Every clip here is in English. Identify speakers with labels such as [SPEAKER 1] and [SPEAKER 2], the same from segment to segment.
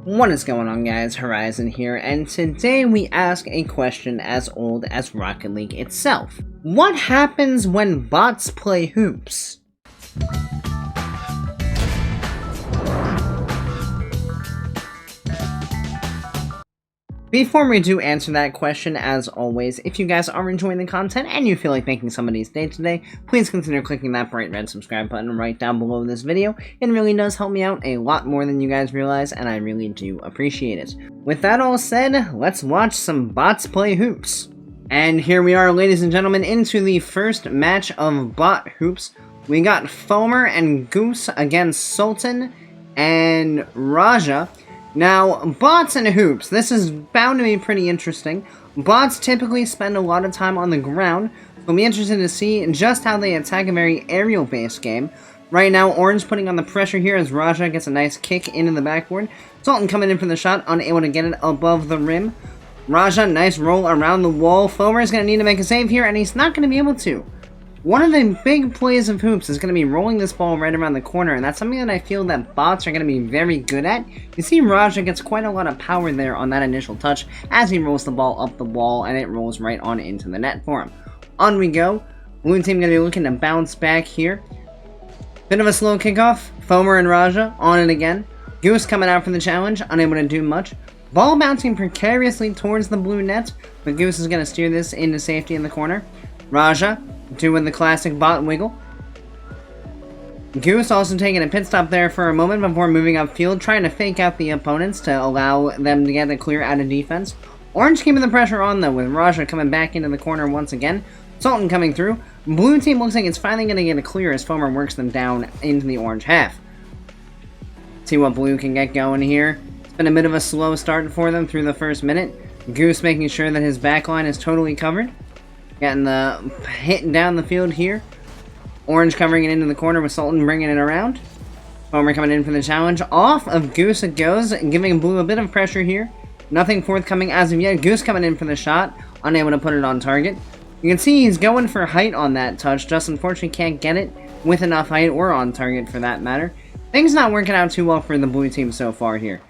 [SPEAKER 1] What is going on, guys? Horizon here, and today we ask a question as old as Rocket League itself. What happens when bots play hoops? Before we do answer that question, as always, if you guys are enjoying the content and you feel like making somebody's day today, please consider clicking that bright red subscribe button right down below this video. It really does help me out a lot more than you guys realize, and I really do appreciate it. With that all said, let's watch some bots play hoops. And here we are, ladies and gentlemen, into the first match of bot hoops. We got Foamer and Goose against Sultan and Raja. Now, bots and hoops, this is bound to be pretty interesting. Bots typically spend a lot of time on the ground, so I'll be interested to see just how they attack a very aerial-based game. Right now, Orange putting on the pressure here as Raja gets a nice kick into the backboard. Sultan coming in for the shot, unable to get it above the rim. Raja, nice roll around the wall. Foamer is going to need to make a save here, and he's not going to be able to. One of the big plays of hoops is going to be rolling this ball right around the corner, and that's something that I feel that bots are going to be very good at. You see Raja gets quite a lot of power there on that initial touch as he rolls the ball up the wall, and it rolls right on into the net for him. On we go. Blue team going to be looking to bounce back here. Bit of a slow kickoff. Foamer and Raja on it again. Goose coming out for the challenge, unable to do much. Ball bouncing precariously towards the blue net, but Goose is going to steer this into safety in the corner. Raja doing the classic bot wiggle. Goose also taking a pit stop there for a moment before moving upfield, trying to fake out the opponents to allow them to get a clear out of defense. Orange keeping the pressure on though, with Raja coming back into the corner once again. Sultan coming through. Blue team looks like it's finally going to get a clear as Foamer works them down into the orange half. See what Blue can get going here. It's been a bit of a slow start for them through the first minute. Goose making sure that his backline is totally covered. Getting the hit down the field here. Orange covering it into the corner with Sultan bringing it around. Foamer coming in for the challenge. Off of Goose it goes, giving Blue a bit of pressure here. Nothing forthcoming as of yet. Goose coming in for the shot, unable to put it on target. You can see he's going for height on that touch, just unfortunately can't get it with enough height or on target for that matter. Things not working out too well for the Blue team so far here.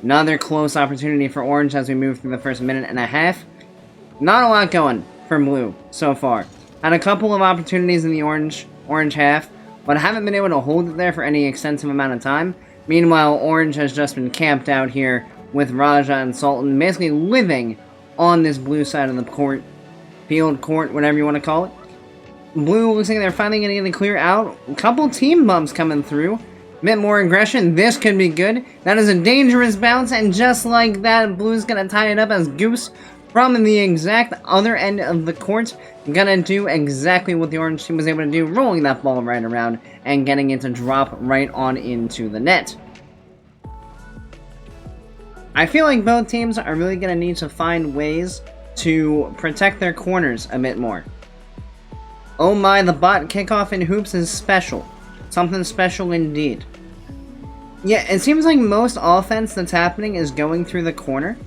[SPEAKER 1] Another close opportunity for Orange as we move through the first minute and a half. Not a lot going for Blue so far. Had a couple of opportunities in the orange half, but haven't been able to hold it there for any extensive amount of time. Meanwhile, Orange has just been camped out here with Raja and Sultan, basically living on this blue side of the court, field, court, whatever you want to call it. Blue looks like they're finally going to get a clear out. A couple team bumps coming through. A bit more aggression. This could be good. That is a dangerous bounce, and just like that, Blue's going to tie it up as Goose from the exact other end of the court, gonna do exactly what the orange team was able to do, rolling that ball right around and getting it to drop right on into the net. I feel like both teams are really gonna need to find ways to protect their corners a bit more. Oh my, the bot kickoff in hoops is special. Something special indeed. Yeah, it seems like most offense that's happening is going through the corner.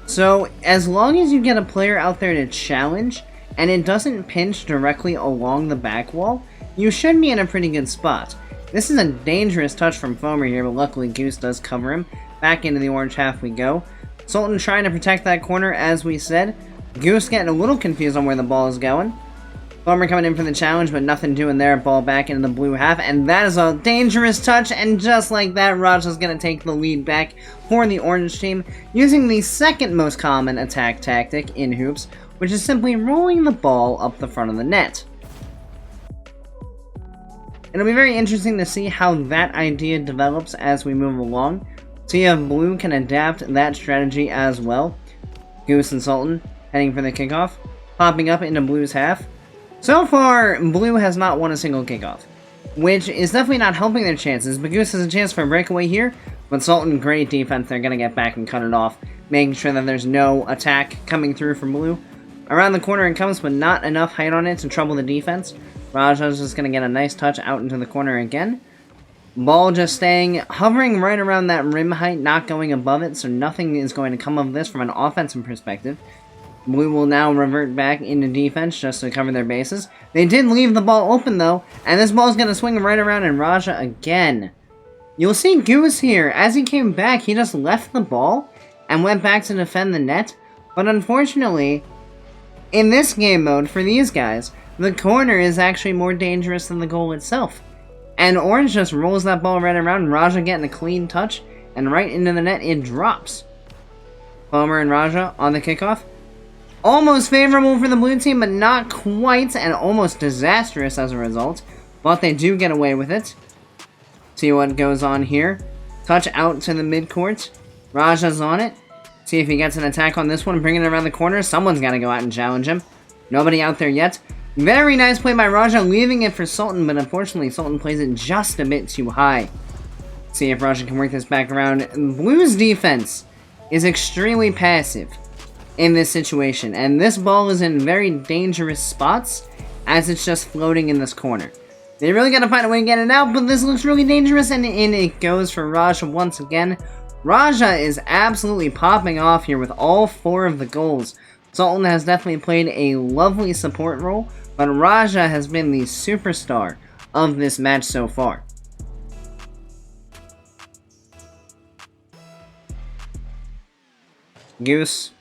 [SPEAKER 1] So, as long as you get a player out there to challenge, and it doesn't pinch directly along the back wall, you should be in a pretty good spot. This is a dangerous touch from Foamer here, but luckily Goose does cover him. Back into the orange half we go. Sultan trying to protect that corner, as we said. Goose getting a little confused on where the ball is going. Foamer coming in for the challenge, but nothing doing there. Ball back into the blue half, and that is a dangerous touch, and just like that, Raja's going to take the lead back for the orange team, using the second most common attack tactic in hoops, which is simply rolling the ball up the front of the net. It'll be very interesting to see how that idea develops as we move along. See if Blue can adapt that strategy as well. Goose and Sultan heading for the kickoff, popping up into Blue's half. So far, Blue has not won a single kickoff, which is definitely not helping their chances, but Goose has a chance for a breakaway here, but Sultan, great defense, they're going to get back and cut it off, making sure that there's no attack coming through from Blue. Around the corner it comes, but not enough height on it to trouble the defense. Raja's just going to get a nice touch out into the corner again. Ball just staying, hovering right around that rim height, not going above it, so nothing is going to come of this from an offensive perspective. Blue will now revert back into defense just to cover their bases. They did leave the ball open though, and this ball is going to swing right around and Raja again You'll see Goose here. As he came back, he just left the ball and went back to defend the net. But unfortunately, in this game mode, for these guys, the corner is actually more dangerous than the goal itself. And Orange just rolls that ball right around, Raja getting a clean touch, and right into the net it drops. Homer and Raja on the kickoff. Almost favorable for the blue team, but not quite, and almost disastrous as a result. But they do get away with it. See what goes on here. Touch out to the midcourt. Raja's on it. See if he gets an attack on this one, bringing it around the corner. Someone's got to go out and challenge him. Nobody out there yet. Very nice play by Raja, leaving it for Sultan, but unfortunately Sultan plays it just a bit too high. See if Raja can work this back around. Blue's defense is extremely passive in this situation, and this ball is in very dangerous spots as it's just floating in this corner. They really gotta find a way to get it out, but this looks really dangerous, and in it goes for Raja once again. Raja is absolutely popping off here with all 4 of the goals. Sultan has definitely played a lovely support role, but Raja has been the superstar of this match so far. Goose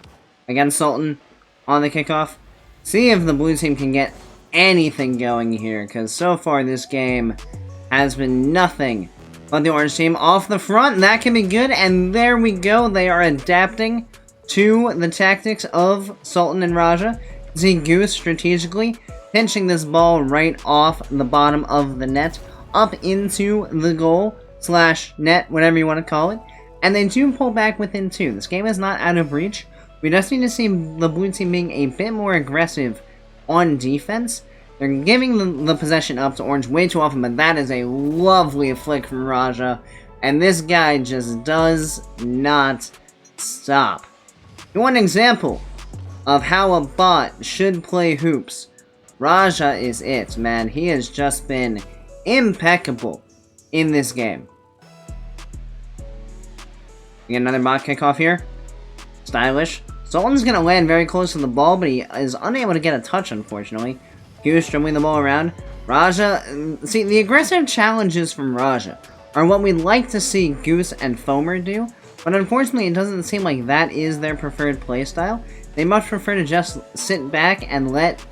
[SPEAKER 1] against Sultan on the kickoff. See if the blue team can get anything going here, because so far this game has been nothing but the orange team off the front. That can be good, and there we go. They are adapting to the tactics of Sultan and Raja. See Goose strategically pinching this ball right off the bottom of the net up into the goal / net, whatever you want to call it. And they do pull back within 2. This game is not out of reach. We just need to see the blue team being a bit more aggressive on defense. They're giving the possession up to Orange way too often, but that is a lovely flick from Raja. And this guy just does not stop. You want an example of how a bot should play hoops? Raja is it, man. He has just been impeccable in this game. We get another bot kickoff here. Stylish. Sultan's going to land very close to the ball, but he is unable to get a touch, unfortunately. Goose dribbling the ball around. Raja, see, the aggressive challenges from Raja are what we'd like to see Goose and Foamer do, but unfortunately it doesn't seem like that is their preferred playstyle. They much prefer to just sit back and let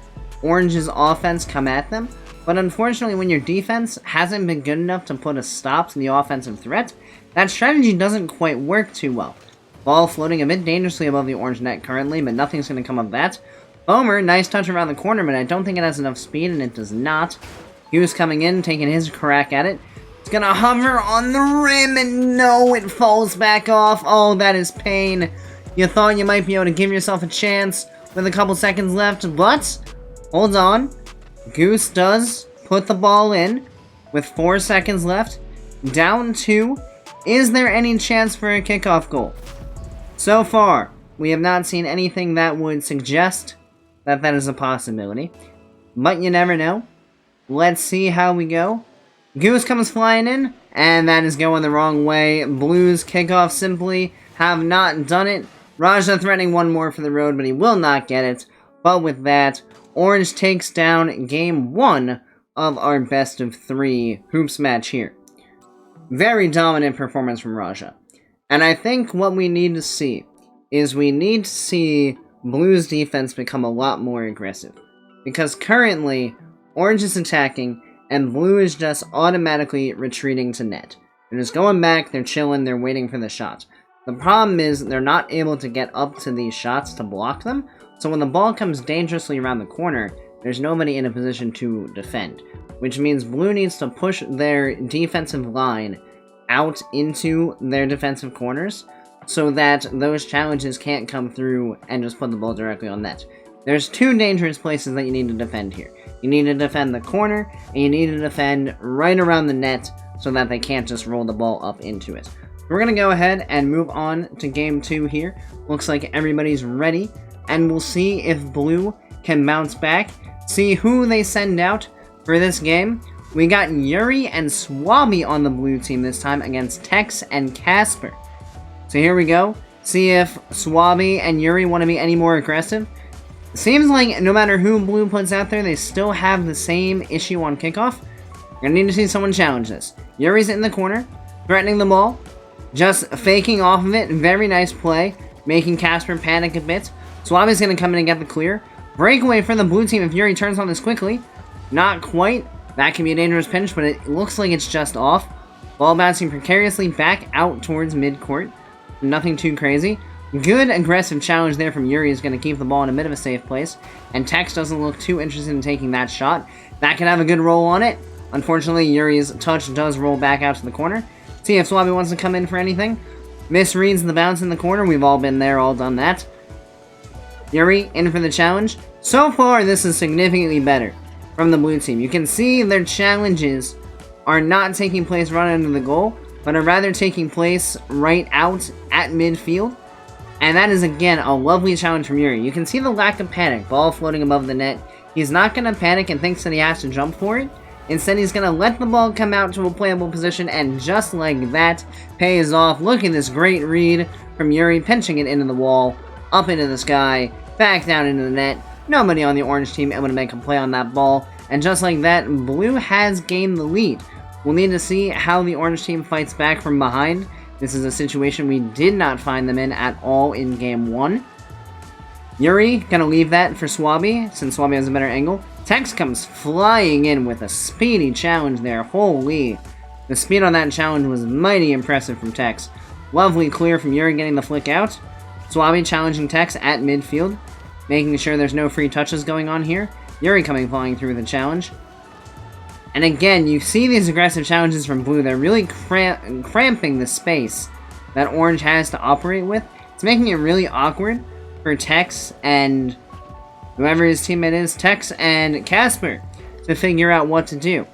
[SPEAKER 1] Orange's offense come at them, but unfortunately when your defense hasn't been good enough to put a stop to the offensive threat, that strategy doesn't quite work too well. Ball floating a bit dangerously above the orange net currently, but nothing's going to come of that. Foamer, nice touch around the corner, but I don't think it has enough speed, and it does not. Hughes coming in, taking his crack at it. It's gonna hover on the rim, and no, it falls back off. Oh, that is pain. You thought you might be able to give yourself a chance with a couple seconds left, but hold on. Goose does put the ball in with 4 seconds left. Down 2. Is there any chance for a kickoff goal? So far, we have not seen anything that would suggest that that is a possibility. But you never know. Let's see how we go. Goose comes flying in, and that is going the wrong way. Blues kickoff simply have not done it. Raja threatening one more for the road, but he will not get it. But with that, Orange takes down game 1 of our best of 3 hoops match here. Very dominant performance from Raja. And I think what we need to see is we need to see Blue's defense become a lot more aggressive. Because currently, Orange is attacking, and Blue is just automatically retreating to net. They're just going back, they're chilling, they're waiting for the shot. The problem is they're not able to get up to these shots to block them, so when the ball comes dangerously around the corner, there's nobody in a position to defend. Which means Blue needs to push their defensive line out into their defensive corners, so that those challenges can't come through and just put the ball directly on net. There's 2 dangerous places that you need to defend here. You need to defend the corner, and you need to defend right around the net so that they can't just roll the ball up into it. We're going to go ahead and move on to game 2 here. Looks like everybody's ready, and we'll see if Blue can bounce back, see who they send out for this game. We got Yuri and Swabby on the blue team this time against Tex and Casper. So here we go. See if Swabby and Yuri want to be any more aggressive. Seems like no matter who Blue puts out there, they still have the same issue on kickoff. We're going to need to see someone challenge this. Yuri's in the corner. threatening the ball, just faking off of it. Very nice play, making Casper panic a bit. Swabi's going to come in and get the clear. Breakaway for the blue team if Yuri turns on this quickly. Not quite. That can be a dangerous pinch, but it looks like it's just off. Ball bouncing precariously back out towards midcourt. Nothing too crazy. Good aggressive challenge there from Yuri is going to keep the ball in a bit of a safe place. And Tex doesn't look too interested in taking that shot. That can have a good roll on it. Unfortunately, Yuri's touch does roll back out to the corner. See if Swabi wants to come in for anything. Misreads the bounce in the corner. We've all been there, all done that. Yuri in for the challenge. So far, this is significantly better from the blue team. You can see their challenges are not taking place right under the goal, but are rather taking place right out at midfield. And that is, again, a lovely challenge from Yuri. You can see the lack of panic. Ball floating above the net. He's not going to panic and thinks that he has to jump for it. Instead, he's going to let the ball come out to a playable position, and just like that, pays off. Look at this great read from Yuri, pinching it into the wall, up into the sky, back down into the net. Nobody on the orange team able to make a play on that ball. And just like that, blue has gained the lead. We'll need to see how the orange team fights back from behind. This is a situation we did not find them in at all in Game 1. Yuri gonna leave that for Swabi, since Swabi has a better angle. Tex comes flying in with a speedy challenge there. Holy. The speed on that challenge was mighty impressive from Tex. Lovely clear from Yuri getting the flick out. Swabi challenging Tex at midfield, making sure there's no free touches going on here. Yuri coming flying through the challenge. And again, you see these aggressive challenges from blue. They're really cramping the space that orange has to operate with. It's making it really awkward for Tex and whoever his teammate is, Tex and Casper, to figure out what to do.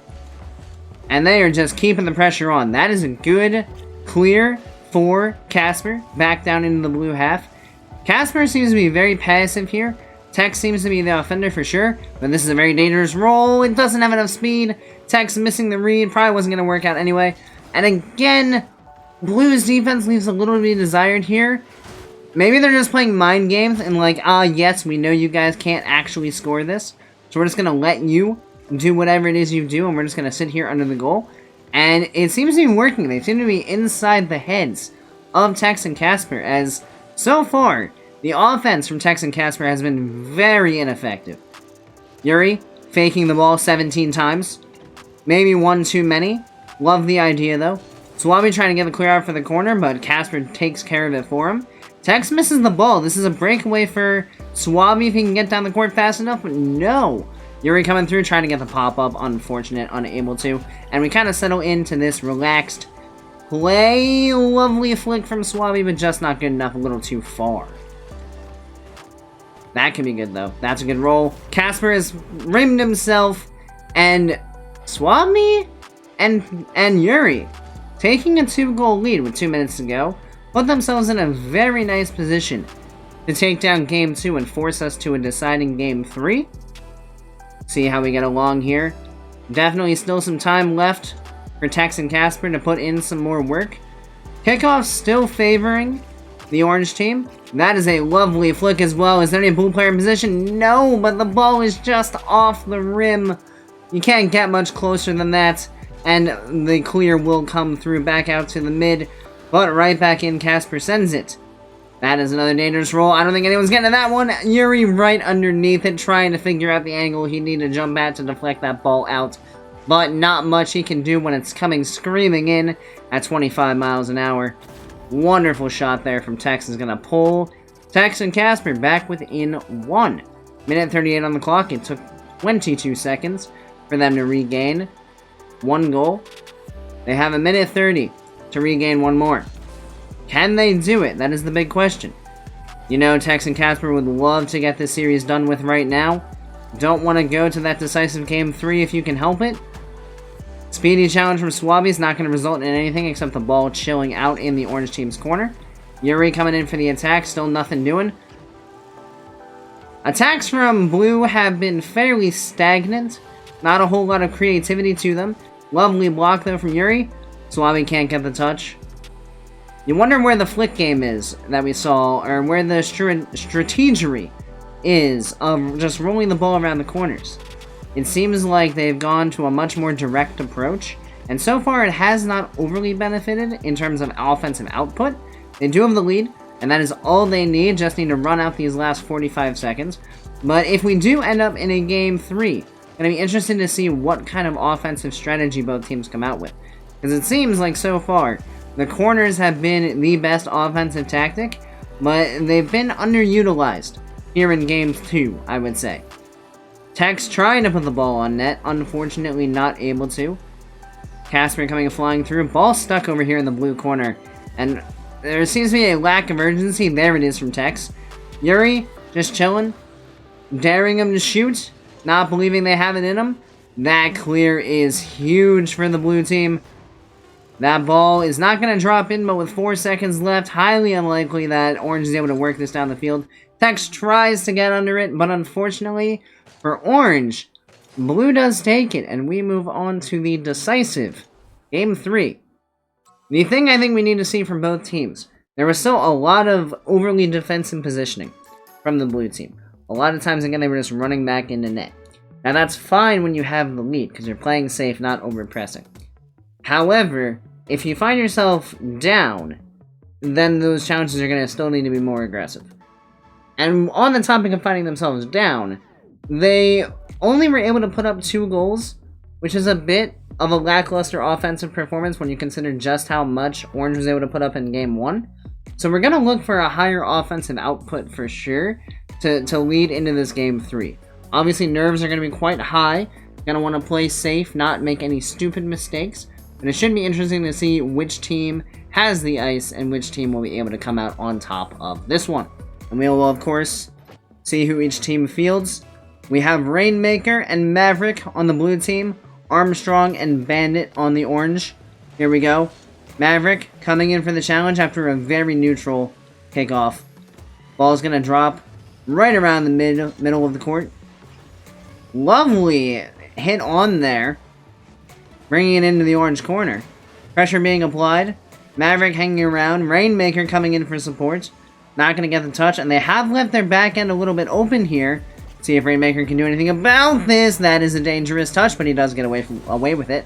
[SPEAKER 1] And they are just keeping the pressure on. That is a good clear for Casper, back down into the blue half. Casper seems to be very passive here. Tex seems to be the offender for sure, but this is a very dangerous roll. It doesn't have enough speed. Tex missing the read, probably wasn't going to work out anyway. And again, blue's defense leaves a little to be desired here. Maybe they're just playing mind games and like, yes, we know you guys can't actually score this, so we're just going to let you do whatever it is you do, and we're just going to sit here under the goal. And it seems to be working. They seem to be inside the heads of Tex and Casper, as so far, the offense from Tex and Casper has been very ineffective. Yuri faking the ball 17 times. Maybe one too many. Love the idea, though. Swabi trying to get the clear out for the corner, but Casper takes care of it for him. Tex misses the ball. This is a breakaway for Swabi if he can get down the court fast enough, but no. Yuri coming through, trying to get the pop-up. Unfortunate, unable to. And we kind of settle into this relaxed play. Lovely flick from Swabi, but just not good enough. A little too far. That can be good, though. That's a good roll. Casper has rimmed himself, and Swabi and Yuri, taking a 2-goal lead with 2 minutes to go, put themselves in a very nice position to take down Game 2 and force us to a deciding Game 3. See how we get along here. Definitely still some time left for Tex and Casper to put in some more work. Kickoff still favoring the orange team. That is a lovely flick as well. Is there any blue player in position? No, but the ball is just off the rim. You can't get much closer than that. And the clear will come through back out to the mid. But right back in, Casper sends it. That is another dangerous roll. I don't think anyone's getting to that one. Yuri right underneath it, trying to figure out the angle he needed to jump at to deflect that ball out. But not much he can do when it's coming screaming in at 25 miles an hour. Wonderful shot there from Tex is going to pull Tex and Casper back within 1. Minute 38 on the clock. It took 22 seconds for them to regain 1 goal. They have a minute 30 to regain 1 more. Can they do it? That is the big question. You know, Tex and Casper would love to get this series done with right now. Don't want to go to that decisive Game 3 if you can help it. Speedy challenge from Swabi is not going to result in anything except the ball chilling out in the orange team's corner. Yuri coming in for the attack, still nothing doing. Attacks from blue have been fairly stagnant. Not a whole lot of creativity to them. Lovely block though from Yuri. Swabi can't get the touch. You wonder where the flick game is that we saw, or where the strategery is of just rolling the ball around the corners. It seems like they've gone to a much more direct approach, And so far, it has not overly benefited in terms of offensive output. They do have the lead, and that is all they need. Just need to run out these last 45 seconds. But if we do end up in a Game 3, going to be interested to see what kind of offensive strategy both teams come out with. Because it seems like so far, the corners have been the best offensive tactic, but they've been underutilized here in Game 2, I would say. Tex trying to put the ball on net, unfortunately not able to. Casper coming flying through, ball stuck over here in the blue corner, and there seems to be a lack of urgency. There it is from Tex. Yuri just chilling, daring him to shoot, not believing they have it in him. That clear is huge for the blue team. That ball is not going to drop in, but with 4 seconds left, highly unlikely that Orange is able to work this down the field. Tex tries to get under it, but unfortunately for Orange, Blue does take it, and we move on to the decisive Game 3. The thing I think we need to see from both teams, there was still a lot of overly defensive positioning from the blue team. A lot of times, again, they were just running back into net. Now, that's fine when you have the lead, because you're playing safe, not over-pressing. However, if you find yourself down, then those challenges are going to still need to be more aggressive. And on the topic of finding themselves down, they only were able to put up 2 goals, which is a bit of a lackluster offensive performance when you consider just how much Orange was able to put up in Game 1. So we're going to look for a higher offensive output for sure to lead into this Game 3. Obviously, nerves are going to be quite high. Going to want to play safe, not make any stupid mistakes. But it should be interesting to see which team has the ice and which team will be able to come out on top of this one. And we will, of course, see who each team fields. We have Rainmaker and Maverick on the blue team. Armstrong and Bandit on the orange. Here we go. Maverick coming in for the challenge after a very neutral kickoff. Ball's going to drop right around the middle of the court. Lovely hit on there. Bringing it into the orange corner. Pressure being applied. Maverick hanging around. Rainmaker coming in for support. Not going to get the touch. And they have left their back end a little bit open here. See if Rainmaker can do anything about this. That is a dangerous touch, but he does get away with it.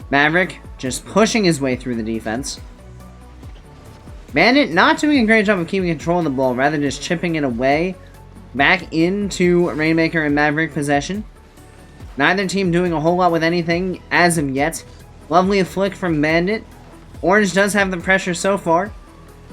[SPEAKER 1] Maverick just pushing his way through the defense. Bandit not doing a great job of keeping control of the ball, rather just chipping it away back into Rainmaker and Maverick possession. Neither team doing a whole lot with anything as of yet. Lovely flick from Bandit. Orange does have the pressure so far.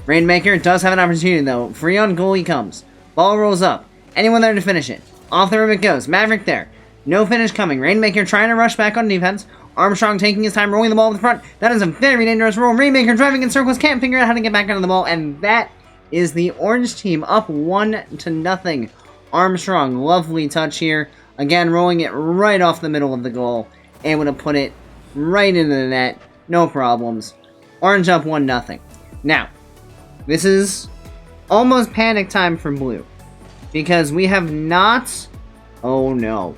[SPEAKER 1] Rainmaker does have an opportunity though. Free on goal he comes. Ball rolls up. Anyone there to finish it. Off the rim it goes. Maverick there. No finish coming. Rainmaker trying to rush back on defense. Armstrong taking his time, rolling the ball to the front. That is a very dangerous roll. Rainmaker driving in circles, can't figure out how to get back onto the ball. And that is the orange team up 1-0. Armstrong, lovely touch here. Again, rolling it right off the middle of the goal. Able to put it right into the net. No problems. Orange up 1-0. Now, this is almost panic time for blue. Because we have not... Oh, no.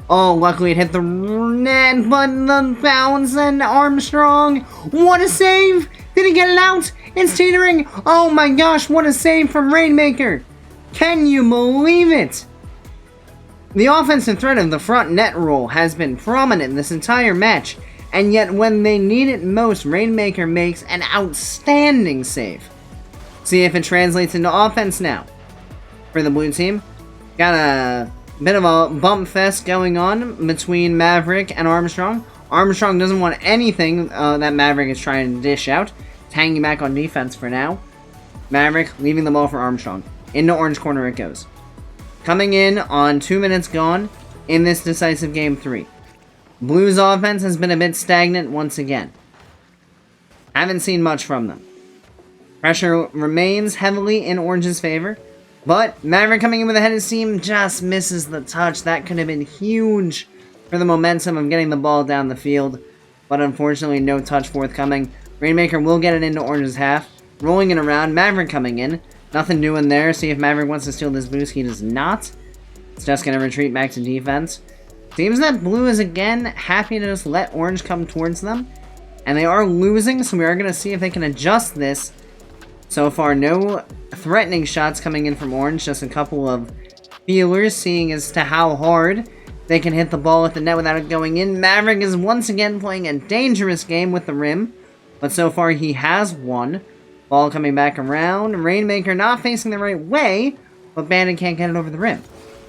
[SPEAKER 1] Oh, luckily it hit the net, but the bounce and Armstrong. What a save! Did he get it out? It's teetering. Oh my gosh, what a save from Rainmaker. Can you believe it? The offensive threat of the front net roll has been prominent this entire match. And yet when they need it most, Rainmaker makes an outstanding save. See if it translates into offense now. For the blue team. Got a bit of a bump fest going on between Maverick and Armstrong. Armstrong doesn't want anything that Maverick is trying to dish out. It's hanging back on defense for now. Maverick leaving the ball for Armstrong. Into orange corner it goes. Coming in on 2 minutes gone in this decisive Game 3. Blue's offense has been a bit stagnant once again. Haven't seen much from them. Pressure remains heavily in Orange's favor. But Maverick coming in with a headed seam just misses the touch. That could have been huge for the momentum of getting the ball down the field. But unfortunately, no touch forthcoming. Rainmaker will get it into Orange's half. Rolling it around. Maverick coming in. Nothing doing there. See if Maverick wants to steal this boost. He does not. It's just going to retreat back to defense. Seems that Blue is again happy to just let Orange come towards them. And they are losing, so we are going to see if they can adjust this. So far, no threatening shots coming in from Orange. Just a couple of feelers, seeing as to how hard they can hit the ball at the net without it going in. Maverick is once again playing a dangerous game with the rim, but so far he has won. Ball coming back around. Rainmaker not facing the right way, but Bandit can't get it over the rim.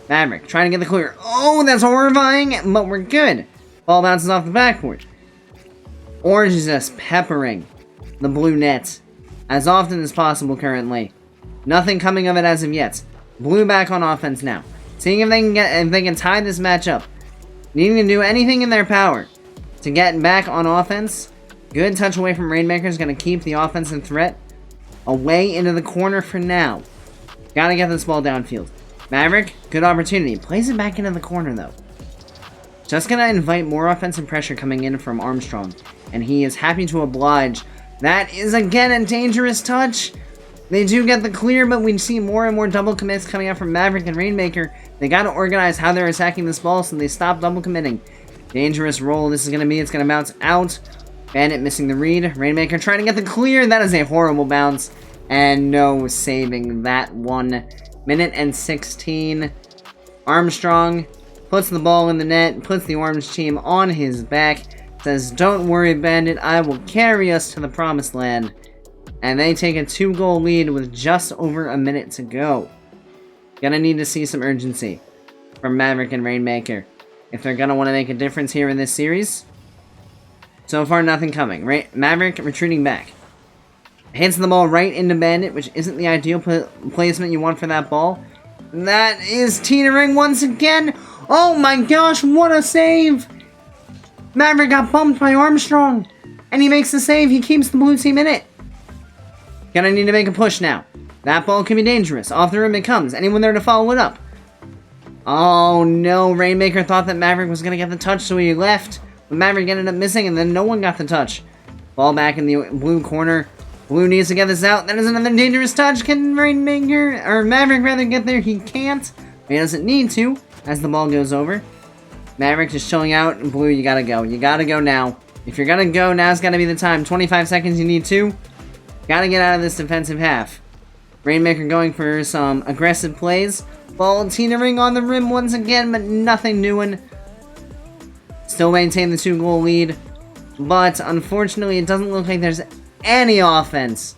[SPEAKER 1] Maverick trying to get the clear. Oh, that's horrifying, but we're good. Ball bounces off the backboard. Orange is just peppering the blue net as often as possible currently. Nothing coming of it as of yet. Blue back on offense now. Seeing if they can tie this match up. Needing to do anything in their power to get back on offense. Good touch away from Rainmaker is going to keep the offensive threat away into the corner for now. Gotta get this ball downfield. Maverick, good opportunity. Plays it back into the corner though. Just gonna invite more offensive pressure coming in from Armstrong. And he is happy to oblige. That is again a dangerous touch. They do get the clear, but we see more and more double commits coming out from Maverick and Rainmaker. They gotta organize how they're attacking this ball so they stop double committing. Dangerous roll this is gonna be. It's gonna bounce out. Bandit missing the read. Rainmaker trying to get the clear. That is a horrible bounce. And no saving that 1 minute and 16. Armstrong puts the ball in the net. Puts the orange team on his back. Says, don't worry, Bandit. I will carry us to the promised land. And they take a 2-goal lead with just over a minute to go. Gonna need to see some urgency from Maverick and Rainmaker if they're gonna want to make a difference here in this series. So far, nothing coming. Maverick retreating back. Hits the ball right into Bandit, which isn't the ideal placement you want for that ball. That is teetering once again. Oh my gosh, what a save! Maverick got bumped by Armstrong, and he makes the save. He keeps the blue team in it. Gonna need to make a push now. That ball can be dangerous. Off the rim it comes. Anyone there to follow it up? Oh no, Rainmaker thought that Maverick was gonna get the touch, so he left. But Maverick ended up missing, and then no one got the touch. Ball back in the blue corner. Blue needs to get this out. That is another dangerous touch. Can Rainmaker, or Maverick rather, get there? He can't. He doesn't need to, as the ball goes over. Maverick just chilling out. Blue, you gotta go. You gotta go now. If you're gonna go, now's gotta be the time. 25 seconds, you need to. Gotta get out of this defensive half. Rainmaker going for some aggressive plays. Ball teetering on the rim once again, but nothing doing. Still maintain the 2-goal lead. But, unfortunately, it doesn't look like there's any offense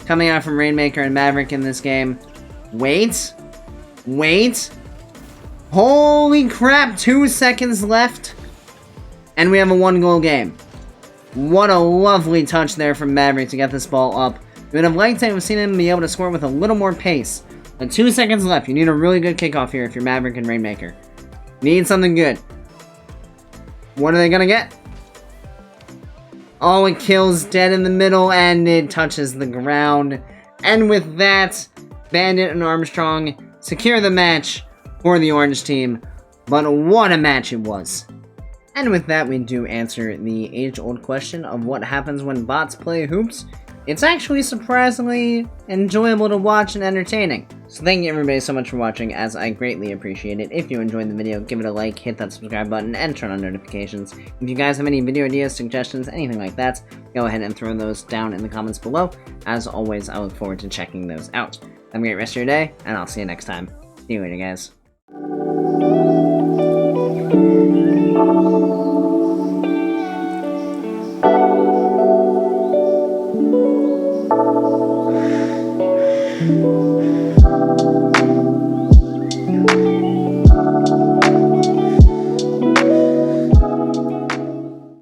[SPEAKER 1] coming out from Rainmaker and Maverick in this game. Wait. Holy crap, 2 seconds left. And we have a 1-goal game. What a lovely touch there from Maverick to get this ball up. We would have liked to have seen him be able to score with a little more pace. But 2 seconds left. You need a really good kickoff here if you're Maverick and Rainmaker. Need something good. What are they gonna get? Oh, it kills dead in the middle, and it touches the ground. And with that, Bandit and Armstrong secure the match for the orange team. But what a match it was. And with that, we do answer the age-old question of what happens when bots play hoops. It's actually surprisingly enjoyable to watch and entertaining. So thank you everybody so much for watching, as I greatly appreciate it. If you enjoyed the video, give it a like, hit that subscribe button, and turn on notifications. If you guys have any video ideas, suggestions, anything like that, go ahead and throw those down in the comments below. As always, I look forward to checking those out. Have a great rest of your day, and I'll see you next time. See you later, guys.